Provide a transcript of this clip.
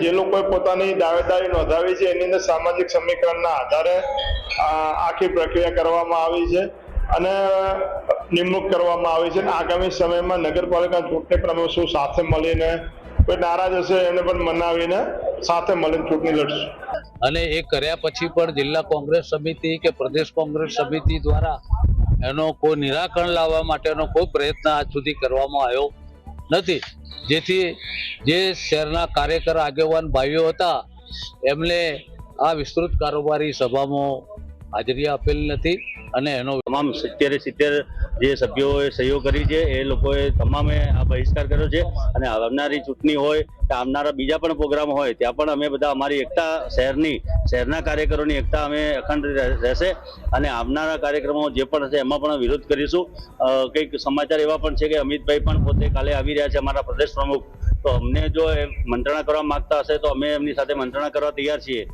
જે લોકોએ પોતાની દાવેદારી નોંધાવી છે એની અંદર સામાજિક સમીકરણના આધારે આખી પ્રક્રિયા કરવામાં આવી છે અને નિમણૂક કરવામાં આવી છે. આગામી સમયમાં નગરપાલિકા ચૂંટણી પર અમે શું સાથે મળીને કોઈ નારાજ હશે એને પણ મનાવીને સાથે મળીને ચૂંટણી લડશું. અને એ કર્યા પછી પણ જિલ્લા કોંગ્રેસ સમિતિ કે પ્રદેશ કોંગ્રેસ સમિતિ દ્વારા એનો કોઈ નિરાકરણ લાવવા માટેનો કોઈ પ્રયત્ન આજ સુધી કરવામાં આવ્યો નથી, જેથી જે શહેરના કાર્યકર આગેવાન ભાઈઓ હતા એમને આ વિસ્તૃત કારોબારી સભામાં હાજરી આપેલ નથી અને એનો તમામ 70 જે સભ્યોએ સહીઓ કરી છે એ લોકોએ તમામે આ બહિષ્કાર કર્યો છે. અને આવનારી ચૂંટણી હોય કે આવનારા બીજા પણ પ્રોગ્રામ હોય ત્યાં પણ અમે બધા અમારી એકતા શહેરના કાર્યકરોની એકતા અમે અખંડ રહેશે અને આવનારા કાર્યક્રમો જે પણ હશે એમાં પણ વિરોધ કરીશું. કંઈક સમાચાર એવા પણ છે કે અમિતભાઈ પણ પોતે કાલે આવી રહ્યા છે, અમારા પ્રદેશ પ્રમુખ, તો અમને જો એ મંત્રણા કરવા માંગતા હશે તો અમે એમની સાથે મંત્રણા કરવા તૈયાર છીએ.